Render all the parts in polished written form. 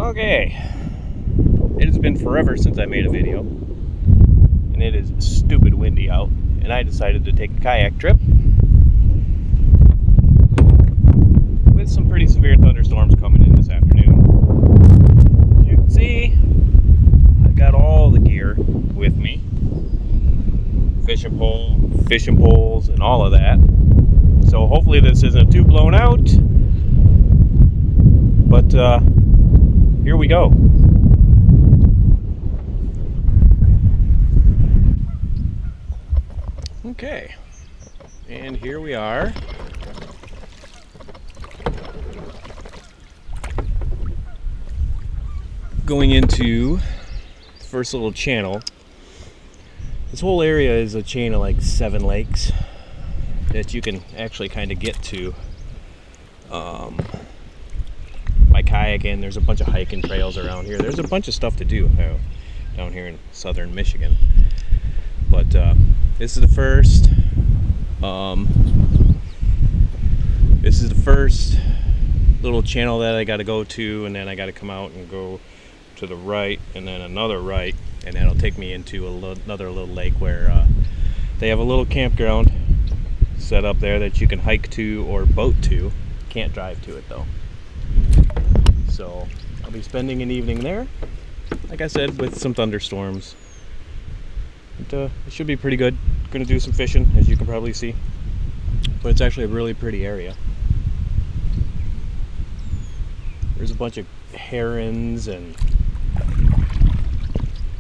Okay, it has been forever since I made a video, and it is stupid windy out, and I decided to take a kayak trip with some pretty severe thunderstorms coming in this afternoon. As you can see, I've got all the gear with me, fishing poles, and all of that. So hopefully this isn't too blown out, but here we go. Okay, and here we are. Going into the first little channel. This whole area is a chain of like 7 lakes that you can actually kind of get to by kayaking. There's a bunch of hiking trails around here. There's a bunch of stuff to do down here in southern Michigan. But this is the first. This is the first little channel that I got to go to, and then I got to come out and go to the right, and then another right, and that'll take me into another little lake where they have a little campground set up there that you can hike to or boat to. Can't drive to it though. So I'll be spending an evening there, like I said, with some thunderstorms. But, it should be pretty good. Gonna do some fishing, as you can probably see, but it's actually a really pretty area. There's a bunch of herons and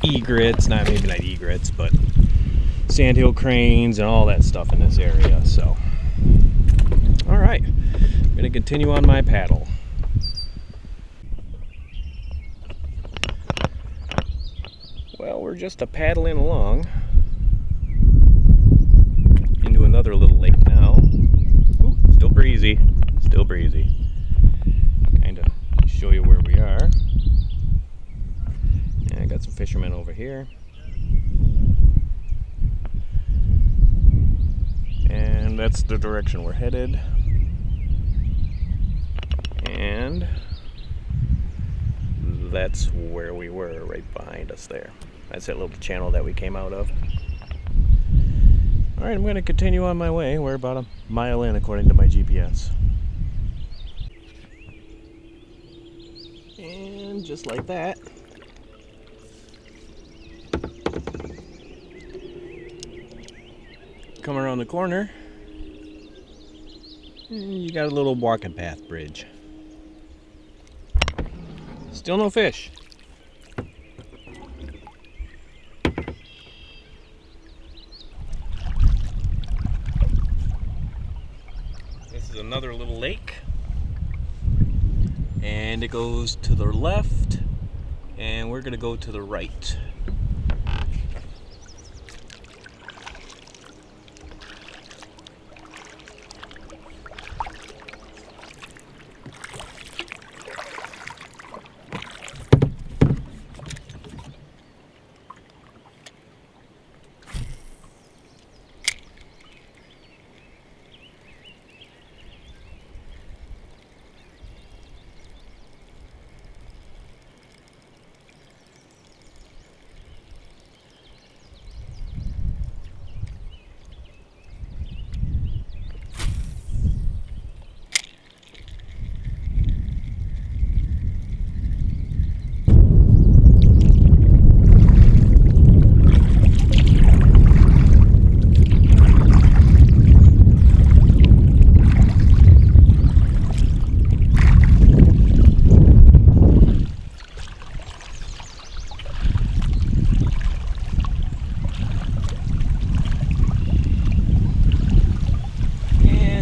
egrets, maybe not egrets, but sandhill cranes and all that stuff in this area. So all right, I'm gonna continue on my paddle. Well, we're just paddling along into another little lake now. Ooh, still breezy, still breezy. Kind of show you where we are. And I got some fishermen over here. And that's the direction we're headed. And that's where we were, right behind us there. That's that little channel that we came out of. Alright, I'm going to continue on my way. We're about a mile in according to my GPS. And just like that, come around the corner, and you got a little walking path bridge. Still no fish. This is another little lake, and it goes to the left, and we're gonna go to the right.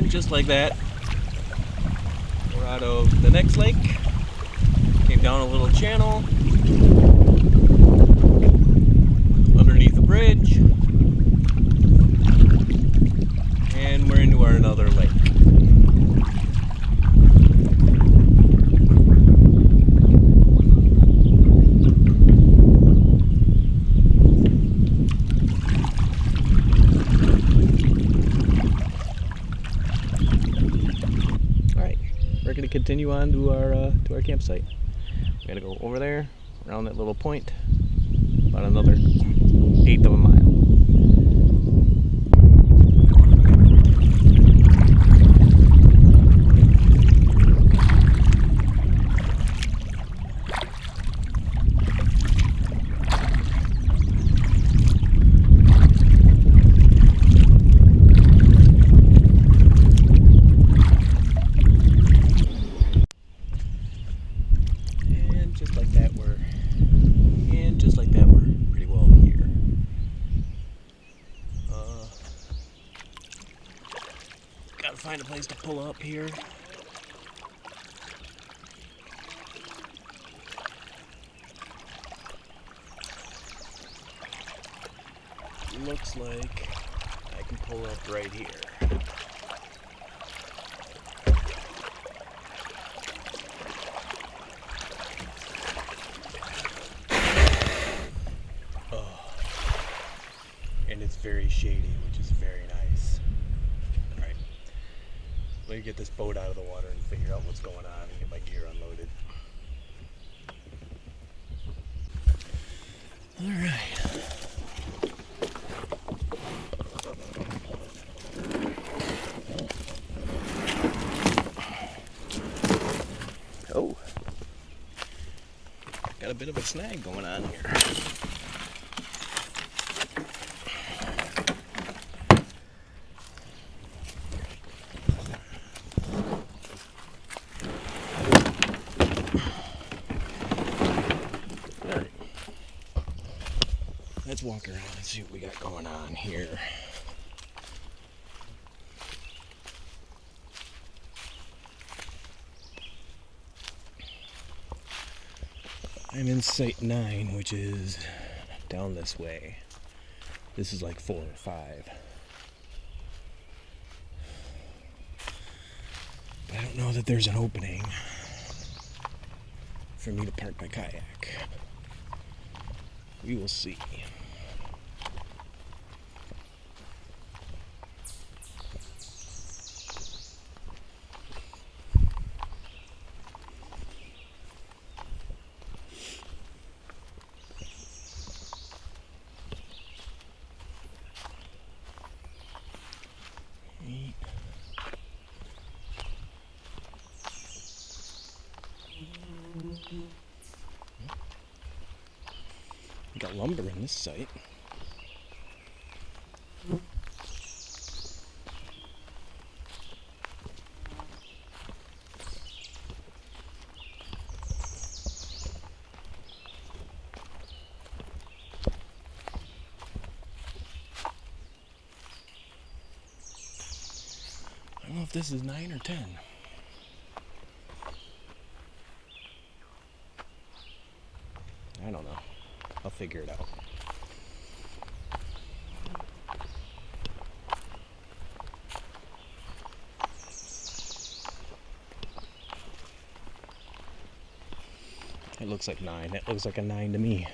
Just like that, we're out of the next lake, came down a little channel, underneath the bridge, and we're into another lake. We're going to continue on to our campsite. We gotta go over there, around that little point, about another eighth of a mile. Just like that, we're pretty well here. Gotta find a place to pull up here. Looks like I can pull up right here. And it's very shady, which is very nice. Alright, let me get this boat out of the water and figure out what's going on and get my gear unloaded. Alright. Oh, got a bit of a snag going on here. Let's walk around and see what we got going on here. I'm in site 9, which is down this way. This is like 4 or 5. But I don't know that there's an opening for me to park my kayak. We will see. We got lumber in this site. I don't know if this is 9 or 10. I don't know. I'll figure it out. It looks like 9. It looks like a 9 to me.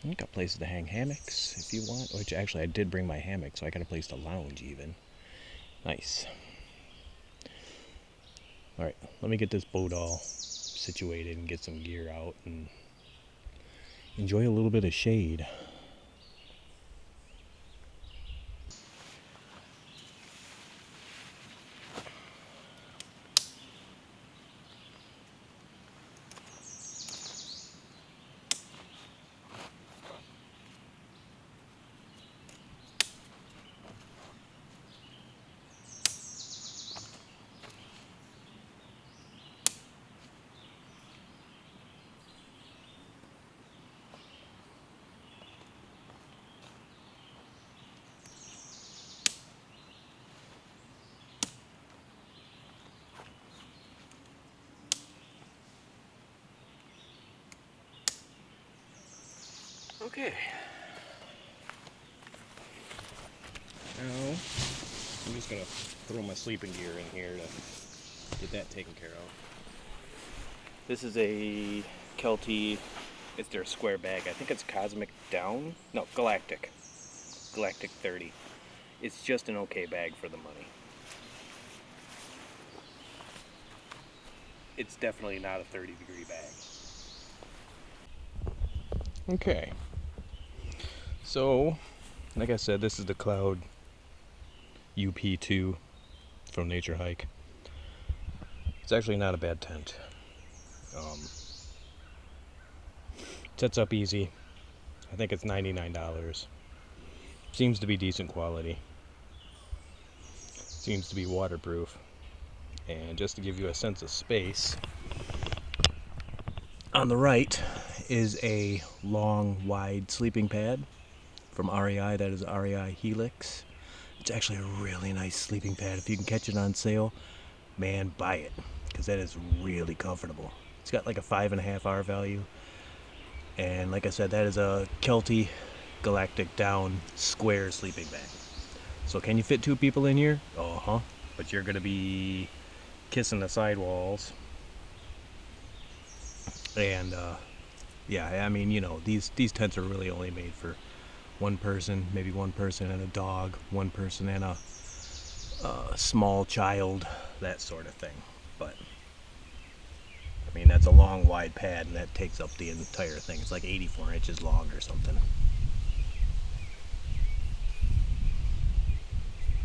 You got places to hang hammocks if you want. Which actually I did bring my hammock, so I got a place to lounge even. Nice. Alright, let me get this boat all situated and get some gear out and enjoy a little bit of shade. Okay. Now, I'm just gonna throw my sleeping gear in here to get that taken care of. This is a Kelty, it's their square bag. I think it's Cosmic Down? No, Galactic. Galactic 30. It's just an okay bag for the money. It's definitely not a 30-degree bag. Okay. So, like I said, this is the Cloud UP2 from Nature Hike. It's actually not a bad tent. Sets up easy. I think it's $99. Seems to be decent quality. Seems to be waterproof. And just to give you a sense of space, on the right is a long, wide sleeping pad from REI. That is REI Helix. It's actually a really nice sleeping pad. If you can catch it on sale, man, buy it, because that is really comfortable. It's got like a 5.5 R value. And like I said, that is a Kelty Galactic Down square sleeping bag. So can you fit 2 people in here? Uh-huh. But you're going to be kissing the sidewalls. And, yeah, I mean, you know, these tents are really only made for one person, maybe one person and a dog, one person and a small child, that sort of thing. But I mean, that's a long, wide pad, and that takes up the entire thing. It's like 84 inches long or something.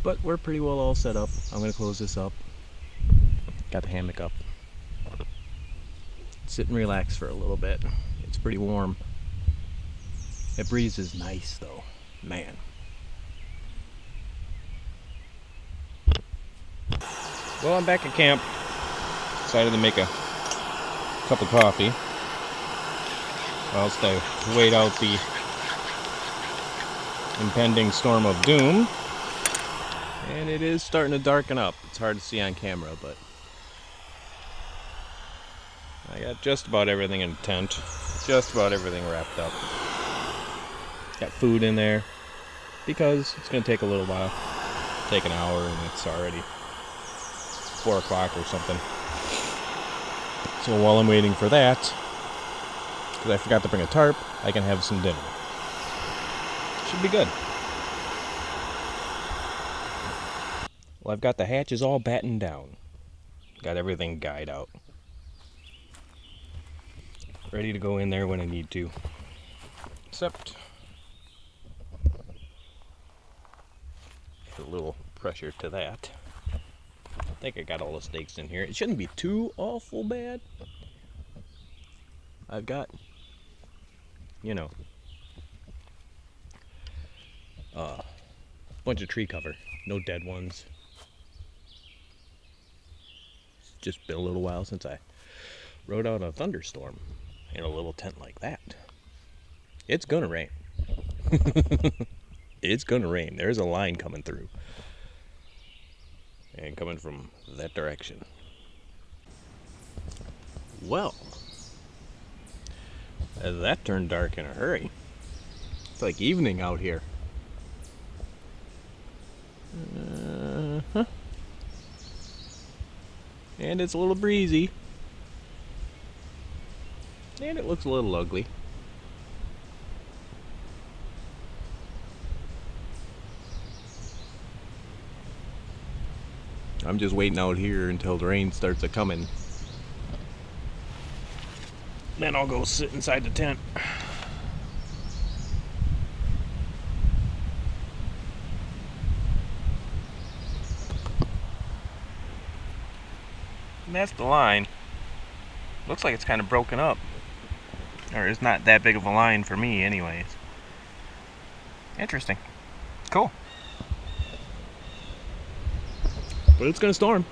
But we're pretty well all set up. I'm going to close this up. Got the hammock up. Sit and relax for a little bit. It's pretty warm. That breeze is nice, though. Man. Well, I'm back at camp. Decided to make a cup of coffee whilst I wait out the impending storm of doom. And it is starting to darken up. It's hard to see on camera, but I got just about everything in the tent. Just about everything wrapped up. Got food in there because it's going to take a little while. Take an hour, and it's already 4 o'clock or something. So while I'm waiting for that, because I forgot to bring a tarp, I can have some dinner. Should be good. Well, I've got the hatches all battened down. Got everything guyed out. Ready to go in there when I need to. Except a little pressure to that. I think I got all the stakes in here. It shouldn't be too awful bad. I've got, you know, a bunch of tree cover. No dead ones. It's just been a little while since I rode out a thunderstorm in a little tent like that. It's gonna rain. It's gonna rain. There's a line coming through. And coming from that direction. Well, that turned dark in a hurry. It's like evening out here. And it's a little breezy. And it looks a little ugly. I'm just waiting out here until the rain starts a-coming. Then I'll go sit inside the tent. And that's the line. Looks like it's kind of broken up. Or it's not that big of a line for me anyways. Interesting. Cool. But it's gonna storm.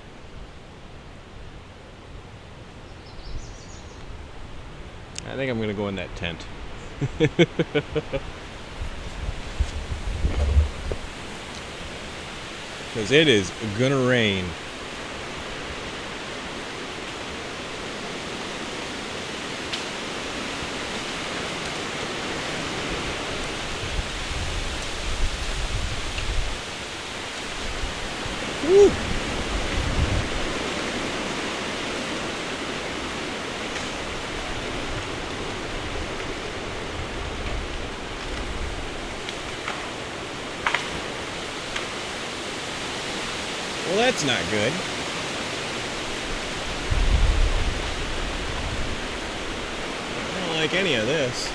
I think I'm gonna go in that tent. Because it is gonna rain. Woo! Well, that's not good. I don't like any of this.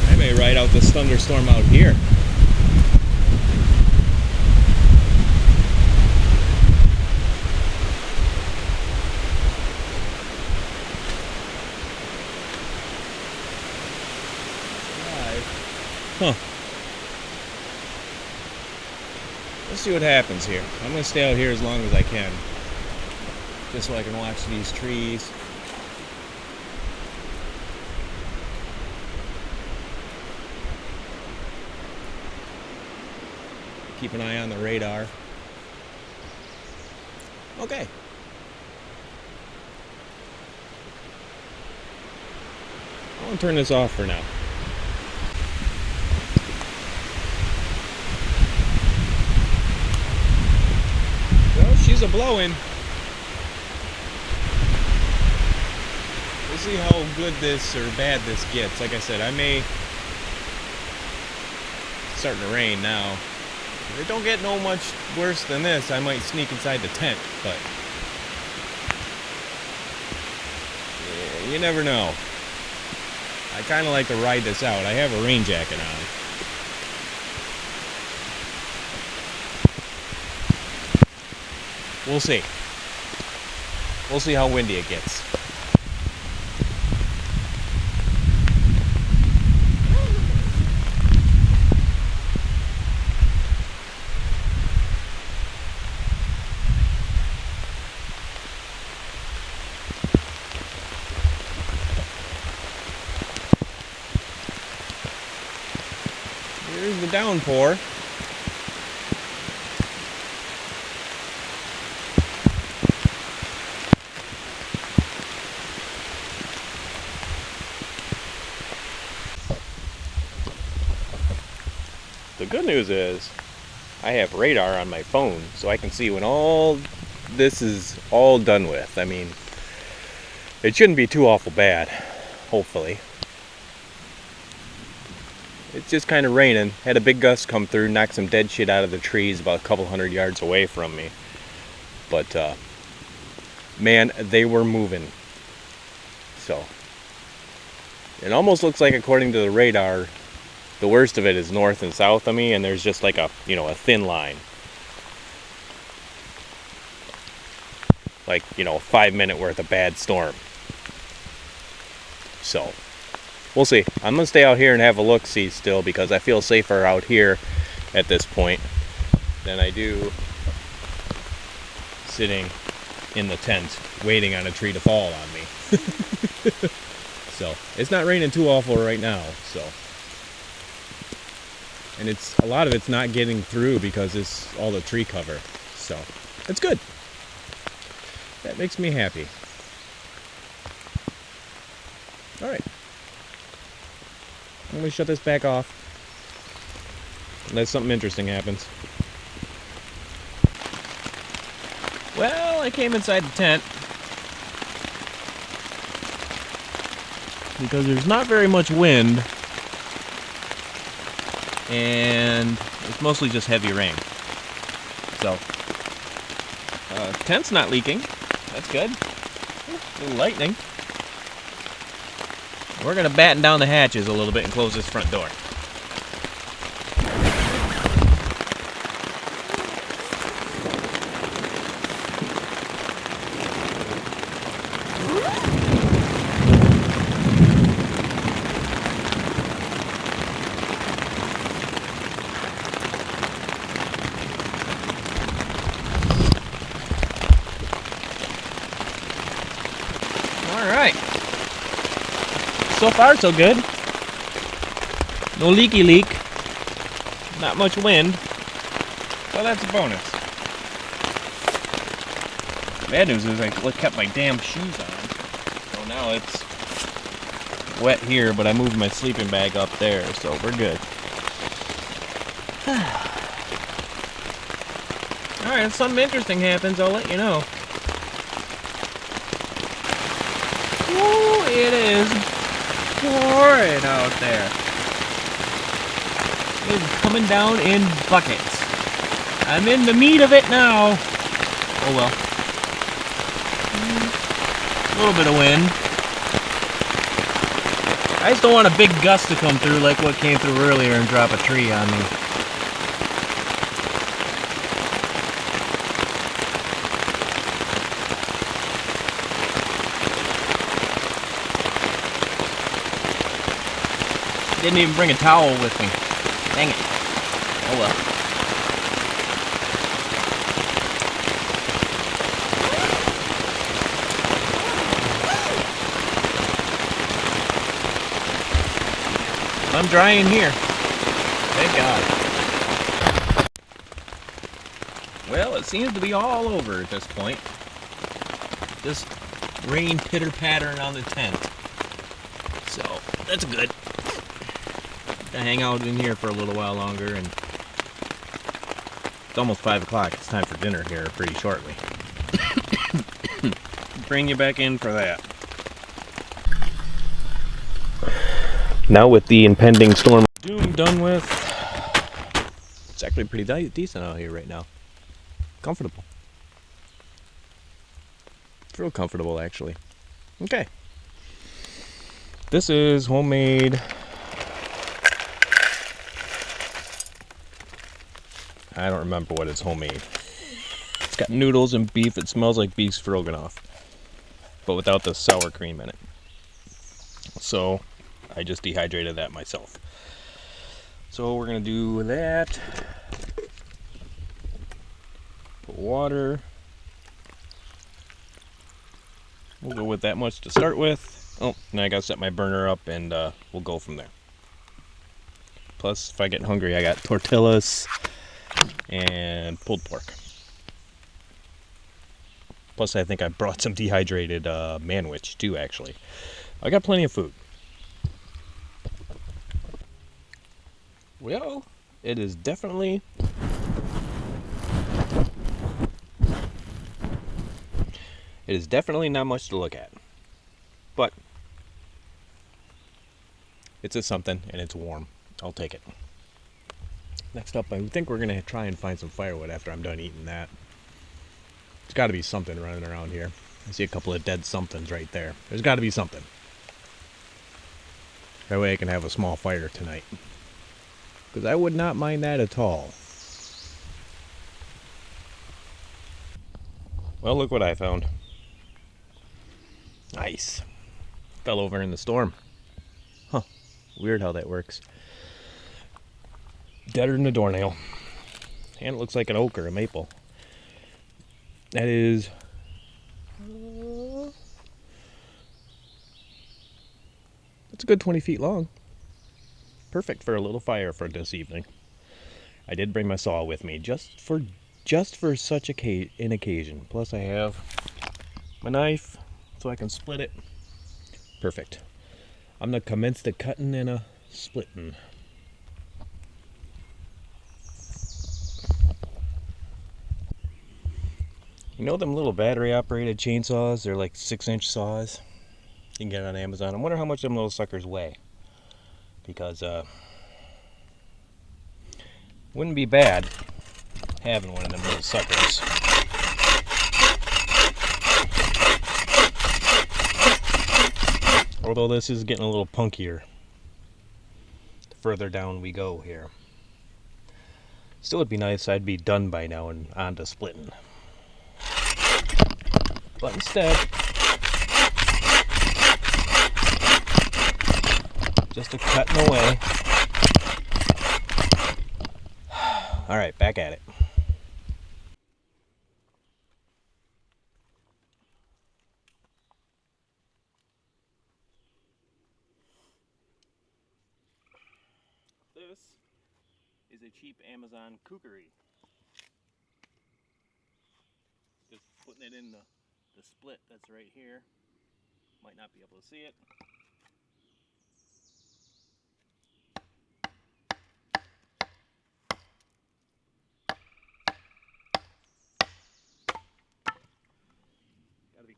I may ride out this thunderstorm out here. Huh. Let's see what happens here. I'm going to stay out here as long as I can. Just so I can watch these trees. Keep an eye on the radar. Okay. I'm going to turn this off for now. Well, she's a blowing. We'll see how good this or bad this gets. Like I said, I may... It's starting to rain now. If it don't get no much worse than this, I might sneak inside the tent, but... Yeah, you never know. I kind of like to ride this out. I have a rain jacket on. We'll see. We'll see how windy it gets. Here's the downpour. The good news is I have radar on my phone, so I can see when all this is all done with. I mean, it shouldn't be too awful bad, hopefully. It's just kind of raining. Had a big gust come through, knocked some dead shit out of the trees about a couple hundred yards away from me. But, man, they were moving. So, it almost looks like, according to the radar, the worst of it is north and south of me, and there's just like a, a thin line. Like, 5 minute worth of bad storm. So, we'll see. I'm going to stay out here and have a look-see still, because I feel safer out here at this point than I do sitting in the tent waiting on a tree to fall on me. So, it's not raining too awful right now, so. And a lot of it's not getting through because it's all the tree cover. So, it's good. That makes me happy. Alright. I'm going to shut this back off. Unless something interesting happens. Well, I came inside the tent. Because there's not very much wind. And it's mostly just heavy rain. So, tent's not leaking. That's good. A little lightning. We're going to batten down the hatches a little bit and close this front door. Alright. So far, so good. No leaky leak. Not much wind. So that's a bonus. Bad news is I kept my damn shoes on. So now it's wet here, but I moved my sleeping bag up there, so we're good. Alright, if something interesting happens, I'll let you know. Ooh, it is pouring out there. It's coming down in buckets. I'm in the meat of it now. Oh well. A little bit of wind. I just don't want a big gust to come through like what came through earlier and drop a tree on me. Didn't even bring a towel with me. Dang it. Oh well. I'm dry in here. Thank God. Well, it seems to be all over at this point. Just rain pitter-pattering on the tent. So, that's good. To hang out in here for a little while longer, and it's almost 5 o'clock. It's time for dinner here pretty shortly. Bring you back in for that. Now with the impending storm of doom done with, it's actually pretty decent out here right now. Comfortable. It's real comfortable, actually. Okay. This is homemade. I don't remember what is homemade. It's got noodles and beef. It smells like beef stroganoff, but without the sour cream in it. So I just dehydrated that myself. So we're gonna do that. Put water. We'll go with that much to start with. Oh, now I gotta set my burner up, and we'll go from there. Plus, if I get hungry, I got tortillas and pulled pork. Plus, I think I brought some dehydrated manwich too, actually. I got plenty of food. Well, it is definitely not much to look at. But it's just something, and it's warm. I'll take it. Next up, I think we're going to try and find some firewood after I'm done eating that. There's got to be something running around here. I see a couple of dead somethings right there. There's got to be something. That way I can have a small fire tonight. Because I would not mind that at all. Well, look what I found. Nice. Fell over in the storm. Huh. Weird how that works. Deader than a doornail. And it looks like an oak or a maple. That is... it's a good 20 feet long. Perfect for a little fire for this evening. I did bring my saw with me just for such an occasion. Plus I have my knife so I can split it. Perfect. I'm gonna commence the cutting and a splitting. You know them little battery operated chainsaws? They're like 6-inch saws. You can get it on Amazon. I wonder how much them little suckers weigh. Because wouldn't be bad having one of them little suckers. Although this is getting a little punkier the further down we go here. Still, it'd be nice I'd be done by now and on to splitting. But instead, just a cutting away. Alright, back at it. This is a cheap Amazon kookery. Just putting it in the split that's right here. Might not be able to see it.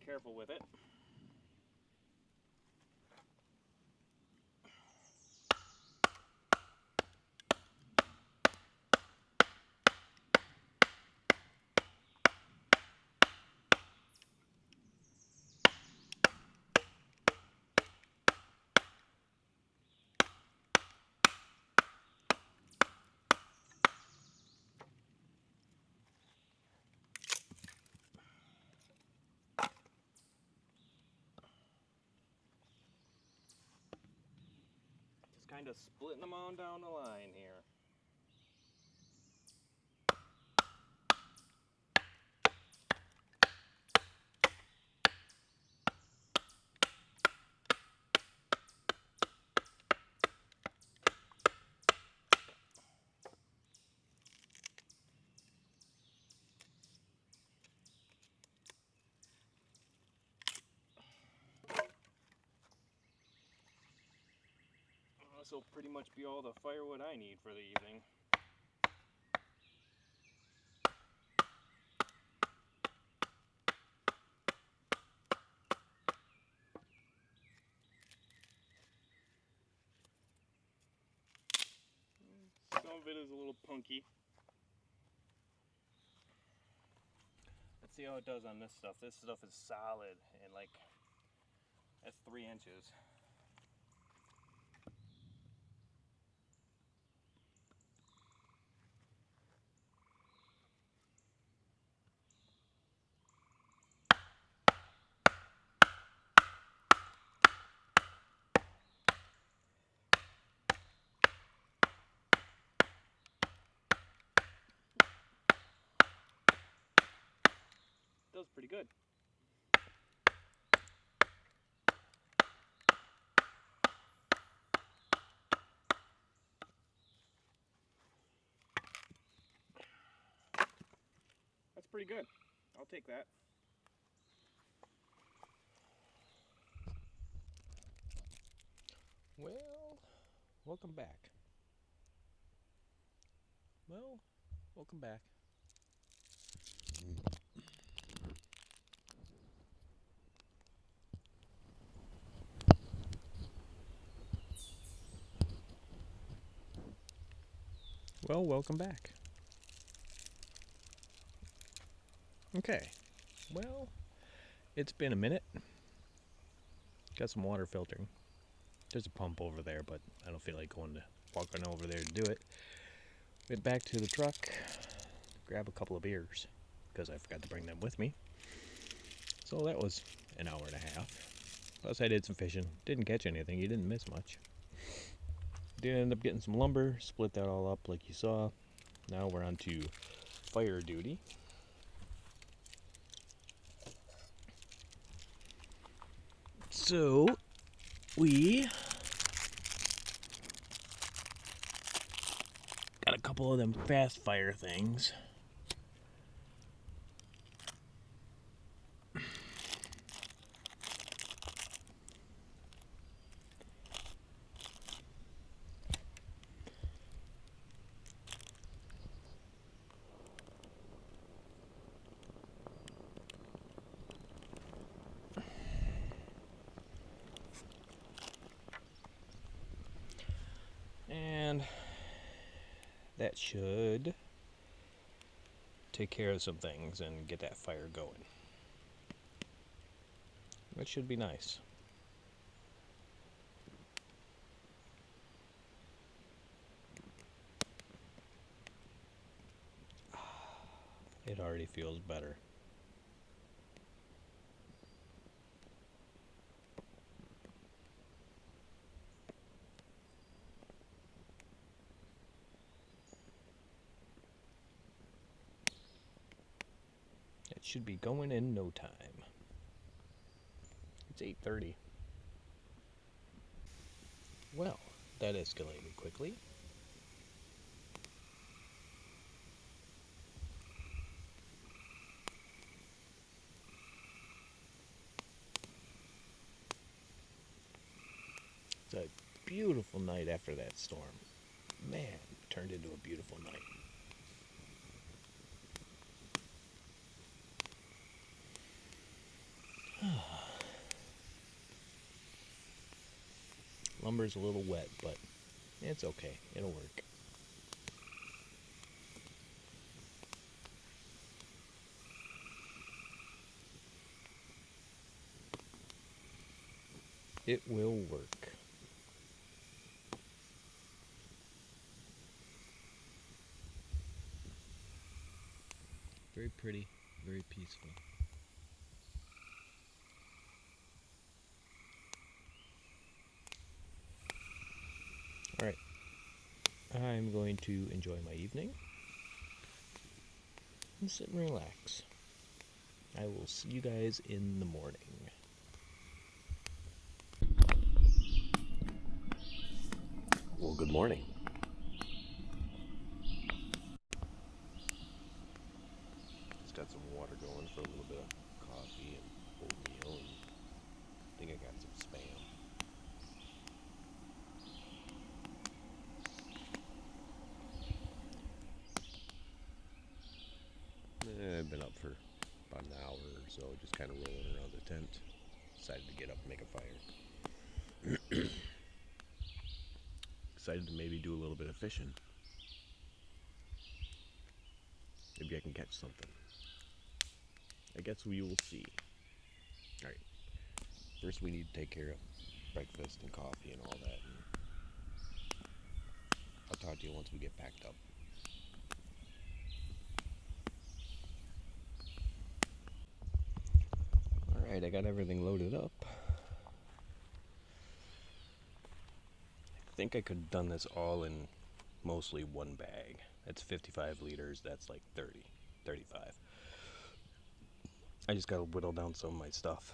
careful with it. Just kind of splitting them on down the line here. This will pretty much be all the firewood I need for the evening. Some of it is a little punky. Let's see how it does on this stuff. This stuff is solid and like, that's 3 inches. Does pretty good. That's pretty good. I'll take that. Well, welcome back. Well, welcome back. Okay. Well, it's been a minute. Got some water filtering. There's a pump over there, but I don't feel like walking over there to do it. Went back to the truck, grab a couple of beers, because I forgot to bring them with me. So that was an hour and a half. Plus I did some fishing. Didn't catch anything. You didn't miss much. Did end up getting some lumber, split that all up like you saw. Now we're on to fire duty. So we got a couple of them fast fire things. And that should take care of some things and get that fire going. That should be nice. It already feels better. It should be going in no time. It's 8:30. Well, that escalated quickly. It's a beautiful night after that storm. Man, it turned into a beautiful night. Lumber's a little wet, but it's okay. It'll work. It will work. Very pretty, very peaceful. Alright, I'm going to enjoy my evening and sit and relax. I will see you guys in the morning. Well, good morning. Just got some water going for a little bit of coffee and oatmeal, and I think I got some Spam. I've been up for about an hour or so, just kind of rolling around the tent. Decided to get up and make a fire. Excited to maybe do a little bit of fishing. Maybe I can catch something. I guess we will see. Alright, first we need to take care of breakfast and coffee and all that. And I'll talk to you once we get packed up. Alright, I got everything loaded up. I think I could have done this all in mostly one bag. That's 55 liters, that's like 35. I just gotta whittle down some of my stuff.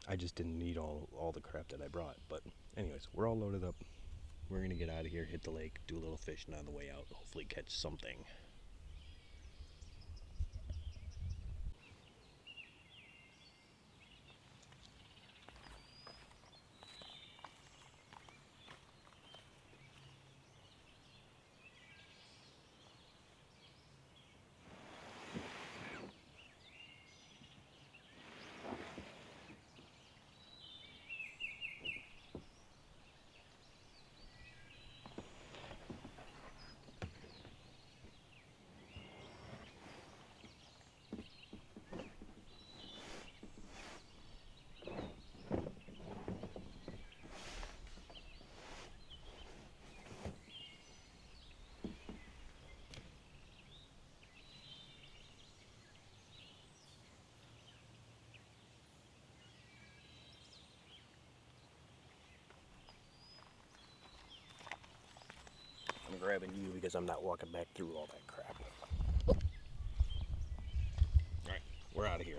I just didn't need all the crap that I brought. But anyways, we're all loaded up. We're gonna get out of here, hit the lake, do a little fishing on the way out, hopefully catch something. I'm grabbing you because I'm not walking back through all that crap. Alright, we're out of here.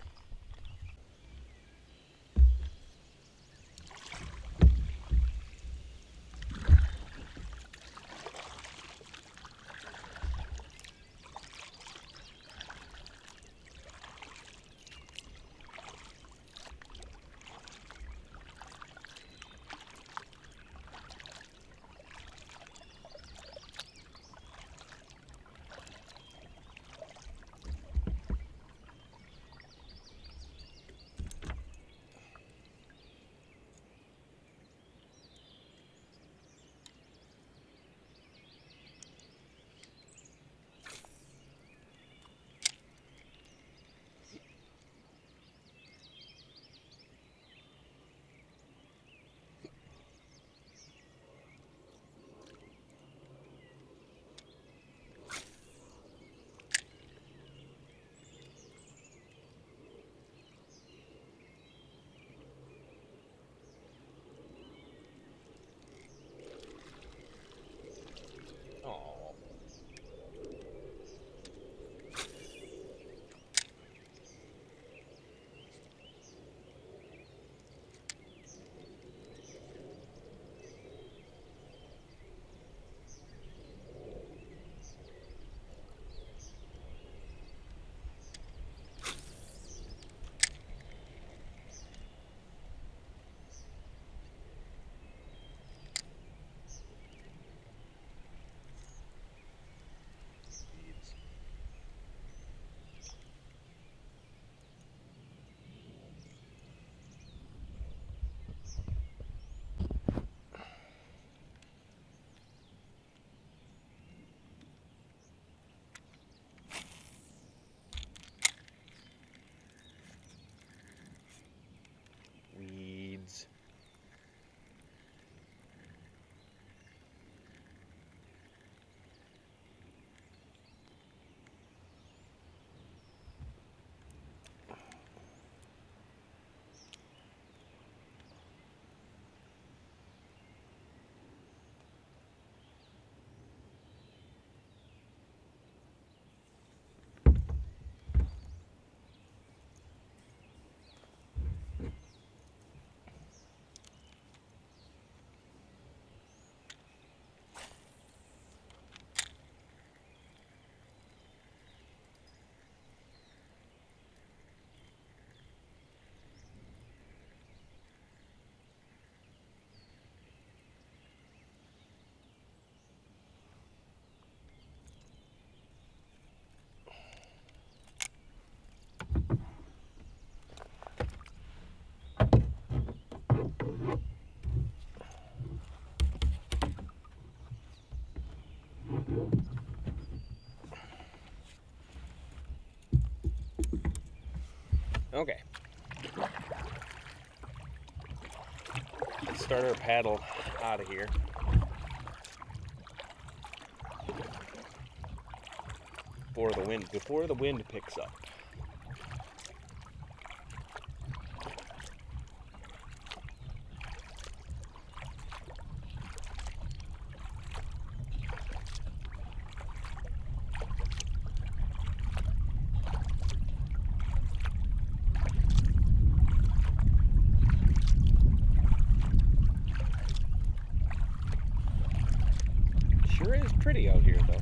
Okay. Let's start our paddle out of here. Before the wind picks up. Sure is pretty out here, though.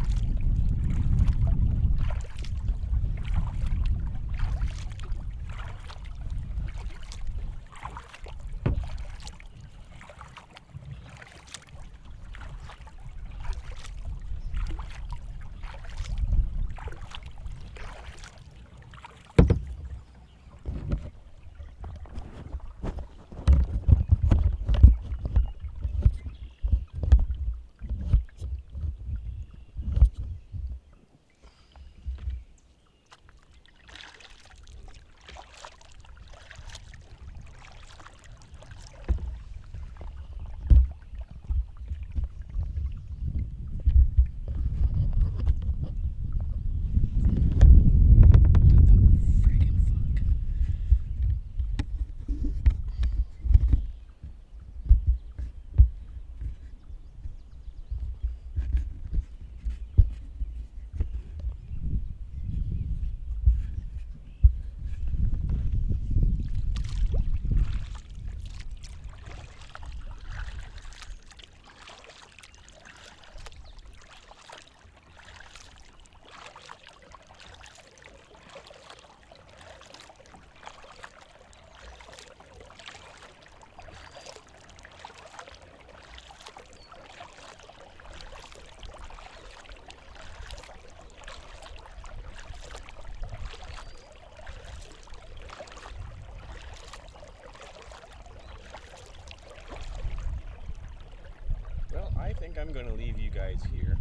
Well, I think I'm going to leave you guys here.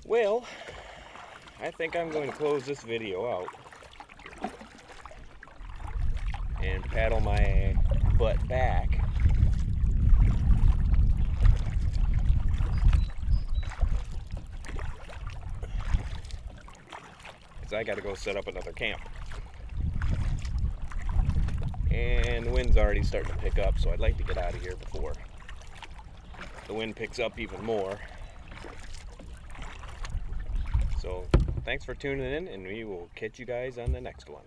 Well, I think I'm going to close this video out and paddle my butt back. Because I got to go set up another camp. And the wind's already starting to pick up, so I'd like to get out of here before the wind picks up even more. So thanks for tuning in, and we will catch you guys on the next one.